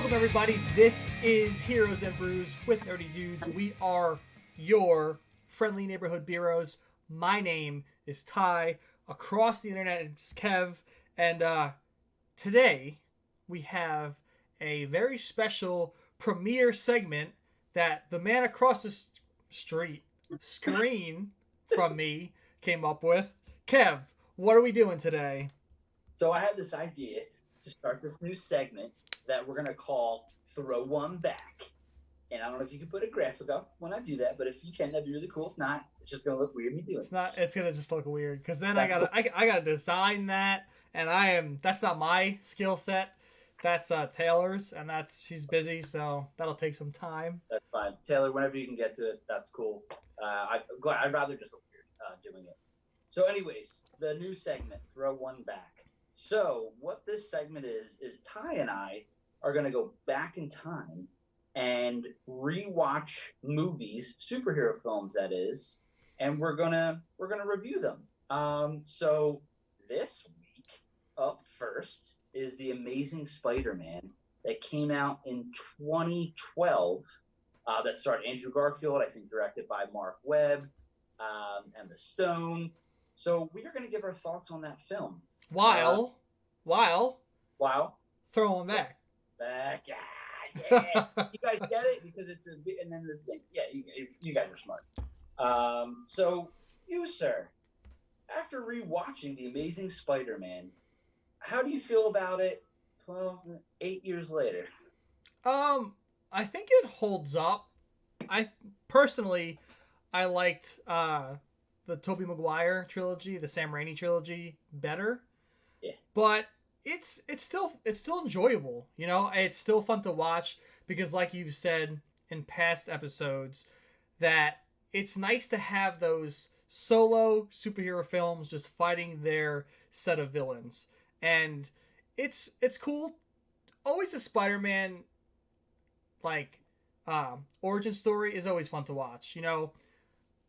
Welcome, everybody. This is Heroes and Brews with Nerdy Dudes. We are your friendly neighborhood Beeroes. My name is Ty. Across the internet, it's Kev. And today, we have a very special premiere segment that the man across the screen from me came up with. Kev, what are we doing today? So I had this idea to start this new segment that we're going to call Throw One Back. And I don't know if you can put a graphic up when I do that, but if you can, that'd be really cool. If not, it's just going to look weird me doing it. It's going to just look weird because then That's I gotta design that, and that's not my skill set. That's Taylor's, and she's busy, so that'll take some time. That's fine. Taylor, whenever you can get to it, that's cool. I'd rather just look weird doing it. So anyways, the new segment, Throw One Back. So what this segment is Ty and I are going to go back in time and rewatch movies, superhero films that is, and we're gonna review them. So this week up first is the Amazing Spider-Man that came out in 2012. That starred Andrew Garfield, I think directed by Mark Webb, Emma Stone. So we are going to give our thoughts on that film. While throw them back. Yeah. You guys get it? Because it's and then the thing. Yeah, you guys are smart. So you, sir, after rewatching The Amazing Spider-Man, how do you feel about it 8 years later? I think it holds up. I personally liked the Tobey Maguire trilogy, the Sam Raimi trilogy better. Yeah. But it's still enjoyable, you know? It's still fun to watch because, like you've said in past episodes, that it's nice to have those solo superhero films just fighting their set of villains. And it's cool. Always a Spider-Man origin story is always fun to watch. You know,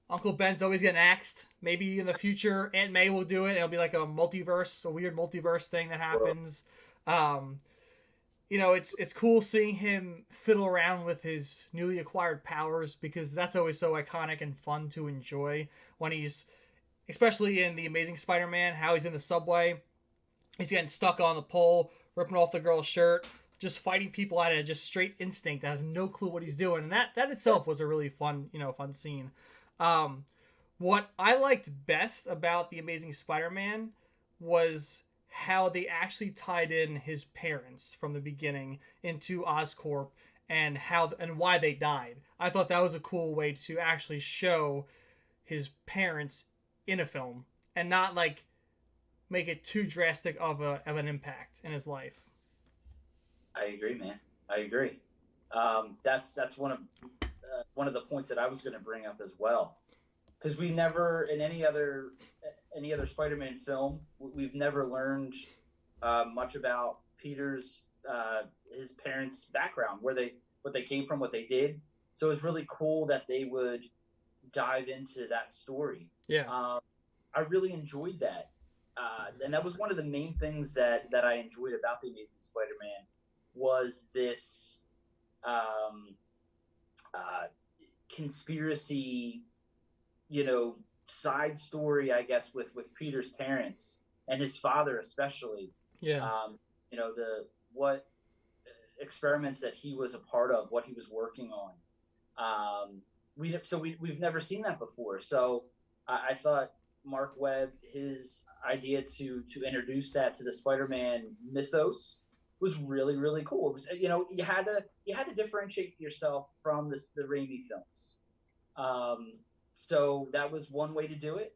Uncle Ben's always getting axed. Maybe in the future Aunt May will do it. It'll be like a weird multiverse thing that happens. You know, it's cool seeing him fiddle around with his newly acquired powers because that's always so iconic and fun to enjoy when especially in The Amazing Spider-Man, how he's in the subway. He's getting stuck on the pole, ripping off the girl's shirt, just fighting people out of just straight instinct that has no clue what he's doing. And that itself was a really fun scene. What I liked best about The Amazing Spider-Man was how they actually tied in his parents from the beginning into Oscorp and why they died. I thought that was a cool way to actually show his parents in a film and not make it too drastic of an impact in his life. I agree, man. I agree. That's one of the points that I was going to bring up as well, because we never in any other Spider-Man film we've never learned much about Peter's his parents' background, what they came from, what they did. So it's really cool that they would dive into that story. Yeah. I really enjoyed that. And that was one of the main things that I enjoyed about The Amazing Spider-Man was this conspiracy, side story, I guess, with Peter's parents and his father especially. Yeah. What experiments that he was a part of, what he was working on. We've never seen that before. So I thought Mark Webb, his idea to introduce that to the Spider-Man mythos was really, really cool. It was, you had to differentiate yourself from the Raimi films. So that was one way to do it.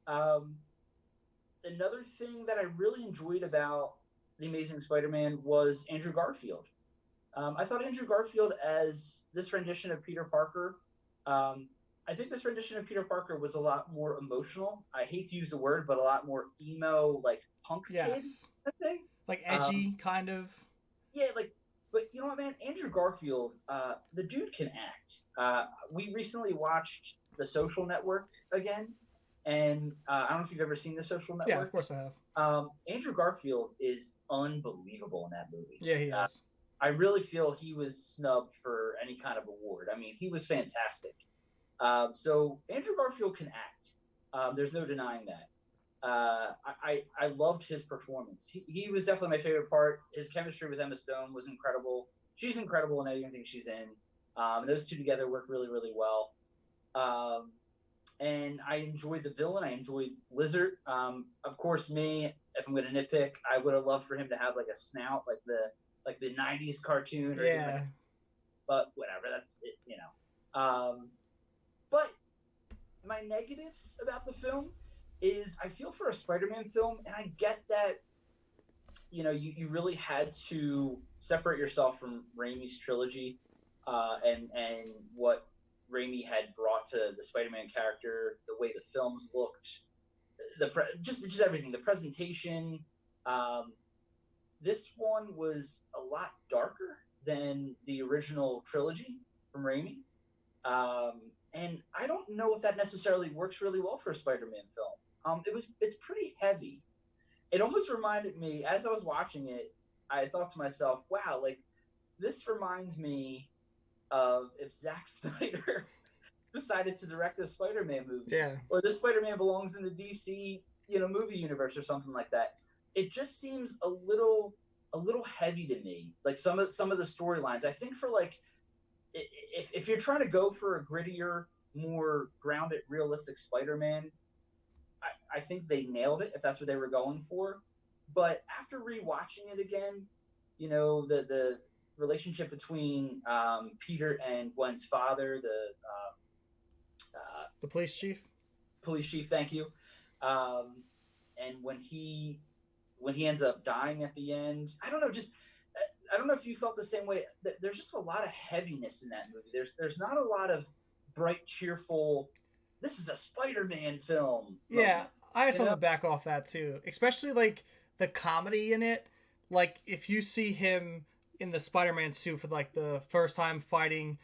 Another thing that I really enjoyed about The Amazing Spider-Man was Andrew Garfield. I thought Andrew Garfield as this rendition of Peter Parker. I think this rendition of Peter Parker was a lot more emotional. I hate to use the word, but a lot more emo, like punk kid, I think. Like edgy, kind of. Yeah, but you know what, man? Andrew Garfield, the dude can act. We recently watched The Social Network again, and I don't know if you've ever seen The Social Network. Yeah, of course I have. Andrew Garfield is unbelievable in that movie. Yeah, he is. I really feel he was snubbed for any kind of award. I mean, he was fantastic. So Andrew Garfield can act. There's no denying that. I loved his performance. He was definitely my favorite part. His chemistry with Emma Stone was incredible. She's incredible in anything she's in. Those two together work really, really well. And I enjoyed the villain. I enjoyed Lizard. Of course, me, if I'm going to nitpick, I would have loved for him to have like a snout, like the '90s cartoon. Or Yeah. like, but whatever. That's it, you know. But my negatives about the film is I feel for a Spider-Man film, and I get that, you know, you really had to separate yourself from Raimi's trilogy, and what Raimi had brought to the Spider-Man character, the way the films looked, just everything, the presentation. This one was a lot darker than the original trilogy from Raimi. And I don't know if that necessarily works really well for a Spider-Man film. It's pretty heavy. It almost reminded me, as I was watching it, I thought to myself, wow, like, this reminds me of if Zack Snyder decided to direct a Spider-Man movie. Yeah. Or this Spider-Man belongs in the DC, movie universe or something like that. It just seems a little heavy to me. Like some of the storylines. I think for like, if you're trying to go for a grittier, more grounded, realistic Spider-Man, I think they nailed it if that's what they were going for. But after rewatching it again, the relationship between Peter and Gwen's father, the police chief. Police chief, thank you. And when he ends up dying at the end, I don't know. I don't know if you felt the same way. There's just a lot of heaviness in that movie. There's not a lot of bright, cheerful. This is a Spider-Man film. Yeah, I just want to back off that too, especially like the comedy in it. Like if you see him in the Spider-Man suit for like the first time fighting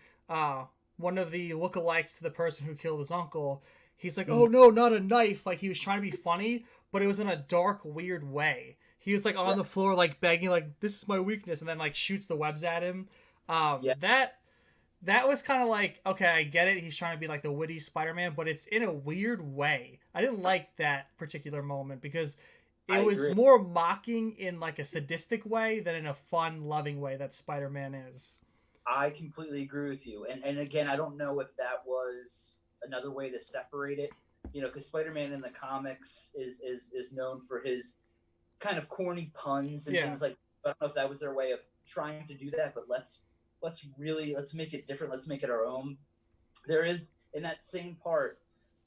one of the lookalikes to the person who killed his uncle, he's like, "Oh no, not a knife!" Like he was trying to be funny, but it was in a dark, weird way. He was like on the floor, like begging, like, "This is my weakness," and then like shoots the webs at him. That was kind of like, okay, I get it. He's trying to be like the witty Spider-Man, but it's in a weird way. I didn't like that particular moment because it was more mocking in like a sadistic way than in a fun, loving way that Spider-Man is. I completely agree with you. And again, I don't know if that was another way to separate it, because Spider-Man in the comics is known for his kind of corny puns and things like that. I don't know if that was their way of trying to do that, but let's make it different. Let's make it our own. There is, in that same part,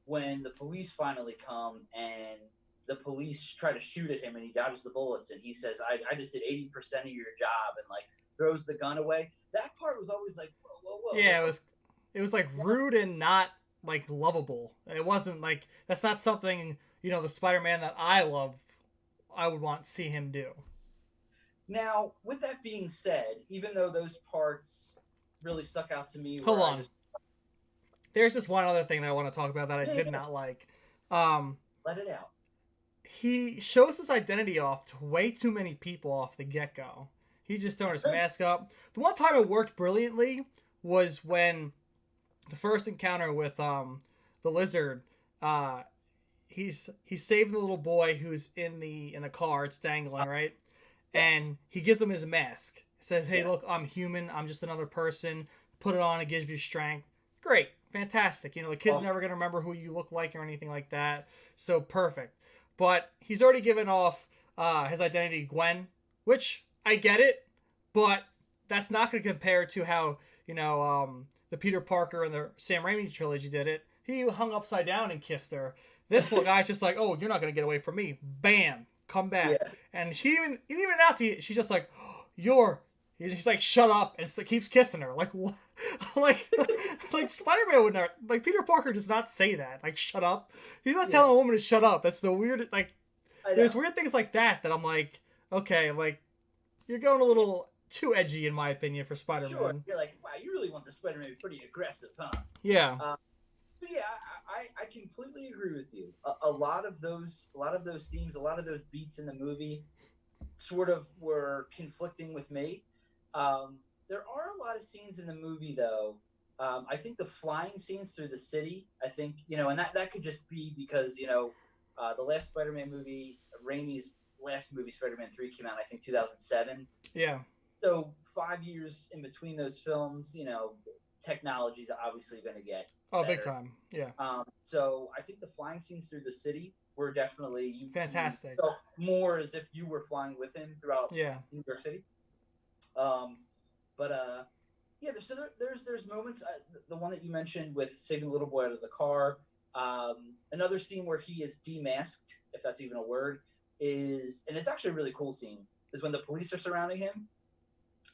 when the police finally come and the police try to shoot at him and he dodges the bullets and he says, I just did 80% of your job, and like throws the gun away. That part was always like, whoa. Yeah, it was like rude and not like lovable. It wasn't like, that's not something, the Spider-Man that I love, I would want to see him do. Now, with that being said, even though those parts really stuck out to me. Hold on. There's just one other thing that I want to talk about that I did not like. Let it out. He shows his identity off to way too many people off the get-go. He's just throwing his mask up. The one time it worked brilliantly was when the first encounter with the lizard, he's saving the little boy who's in the car. It's dangling, right? Yes. And he gives him his mask. He says, "Hey, look, I'm human. I'm just another person. Put it on. It gives you strength." Great. Fantastic. The kid's never going to remember who you look like or anything like that. So perfect. But he's already given off his identity to Gwen, which I get it, but that's not going to compare to how, the Peter Parker and the Sam Raimi trilogy did it. He hung upside down and kissed her. This one guy's just like, "Oh, you're not going to get away from me." Bam. Come back. Yeah. And he didn't even announce it. She's just like, he's like, "Shut up," and so keeps kissing her. Like, what? like Spider-Man would not, like, Peter Parker does not say that. Like, shut up. He's not telling a woman to shut up. That's the weird, like, there's weird things like that I'm like, okay, like, you're going a little too edgy in my opinion for Spider-Man. Sure. You're like, wow, you really want the Spider-Man to be pretty aggressive, huh? Yeah. So yeah, I completely agree with you. A lot of those themes, a lot of those beats in the movie sort of were conflicting with me. There are a lot of scenes in the movie, though. I think the flying scenes through the city, I think, and that could just be because, the last Spider-Man movie, Raimi's last movie, Spider-Man 3, came out, I think, 2007. Yeah. So 5 years in between those films, technology's obviously going to get better. Big time. Yeah. So I think the flying scenes through the city were definitely fantastic. So more as if you were flying with him throughout New York City. Yeah. So there's moments. The one that you mentioned with saving the little boy out of the car. Another scene where he is demasked, if that's even a word, and it's actually a really cool scene, is when the police are surrounding him,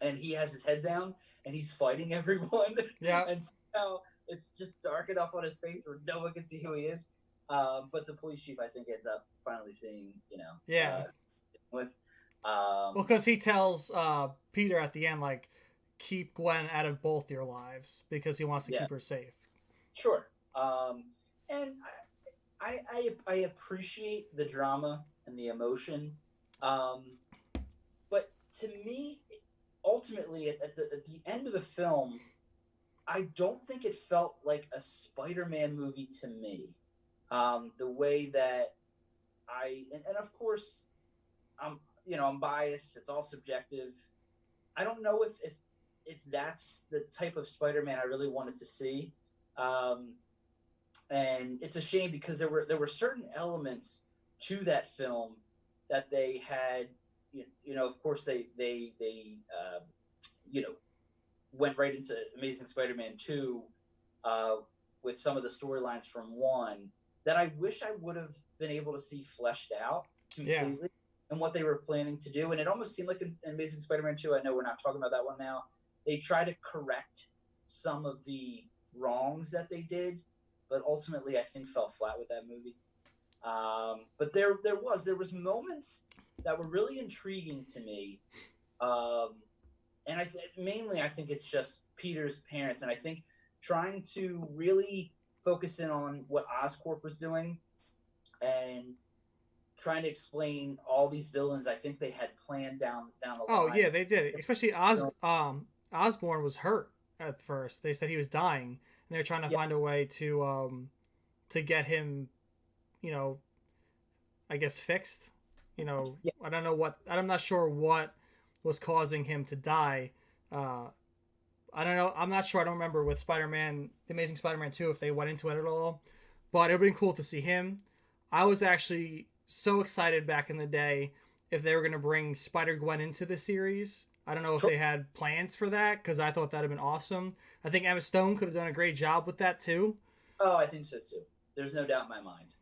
and he has his head down and he's fighting everyone. Yeah. And somehow it's just dark enough on his face where no one can see who he is. But the police chief, I think, ends up finally seeing, well, because he tells Peter at the end, like, keep Gwen out of both your lives because he wants to keep her safe. Sure. And I appreciate the drama and the emotion. But to me, ultimately, at the end of the film, I don't think it felt like a Spider-Man movie to me. The way that and of course, I'm biased. It's all subjective. I don't know if that's the type of Spider-Man I really wanted to see. And it's a shame because there were certain elements to that film that they had, of course they went right into Amazing Spider-Man 2 with some of the storylines from 1 that I wish I would have been able to see fleshed out completely and what they were planning to do. And it almost seemed like in Amazing Spider-Man 2, I know we're not talking about that one now, they try to correct some of the wrongs that they did, but ultimately I think fell flat with that movie. But there was moments that were really intriguing to me. And I think it's just Peter's parents. And I think trying to really focus in on what Oscorp was doing and trying to explain all these villains I think they had planned down the line. Oh, yeah, they did. Especially Osborn was hurt at first. They said he was dying, and they're trying to find a way to get him, I guess fixed. I don't know what. I'm not sure what was causing him to die. I don't know. I'm not sure. I don't remember with Spider-Man, The Amazing Spider-Man 2, if they went into it at all. But it would have been cool to see him. I was actually so excited back in the day if they were going to bring Spider-Gwen into the series. I don't know if they had plans for that, because I thought that would have been awesome. I think Emma Stone could have done a great job with that, too. Oh, I think so, too. There's no doubt in my mind.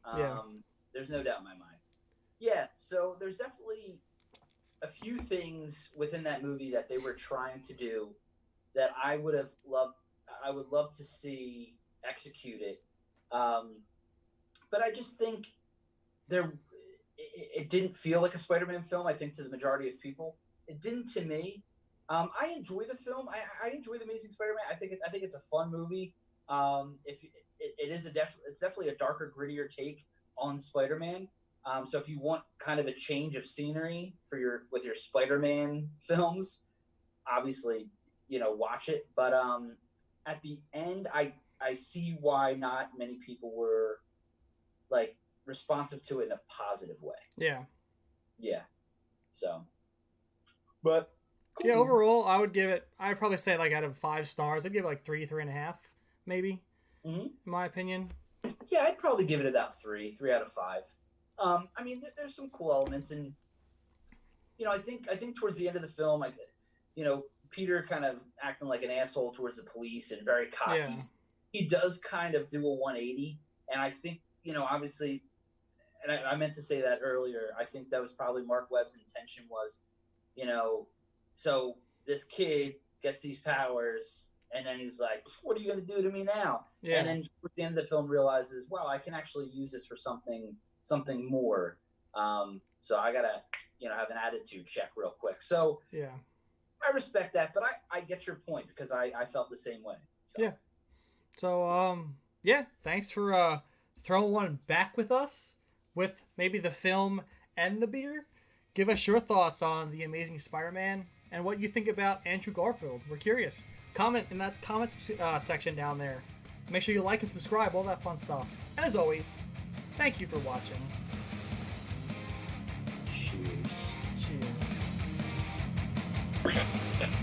There's no doubt in my mind. Yeah, so there's definitely a few things within that movie that they were trying to do that I would love to see executed. But I just think it didn't feel like a Spider-Man film, I think, to the majority of people. It didn't to me. I enjoy the film. I enjoy The Amazing Spider-Man. I think it's a fun movie. It's definitely a darker, grittier take on Spider-Man. So if you want kind of a change of scenery with your Spider-Man films, obviously, watch it. But at the end, I see why not many people were like responsive to it in a positive way. Yeah. Yeah. So, but cool. Yeah, overall, I'd probably say like out of 5 stars, I'd give it like 3.5, maybe. Mm-hmm. In my opinion. Yeah, I'd probably give it about 3 out of 5. I mean, there's some cool elements, and I think towards the end of the film, Peter kind of acting like an asshole towards the police and very cocky. Yeah. He does kind of do a 180, and I think obviously, and I meant to say that earlier. I think that was probably Mark Webb's intention was, so this kid gets these powers, and then he's like, "What are you going to do to me now?" Yeah. And then at the end of the film, realizes, "Wow, I can actually use this for something more." So I gotta, have an attitude check real quick. So yeah, I respect that, but I get your point because I felt the same way. So. Yeah. So thanks for throwing one back with us with maybe the film and the beer. Give us your thoughts on The Amazing Spider-Man and what you think about Andrew Garfield. We're curious. Comment in that comments section down there. Make sure you like and subscribe, all that fun stuff. And as always, thank you for watching. Cheers. Cheers.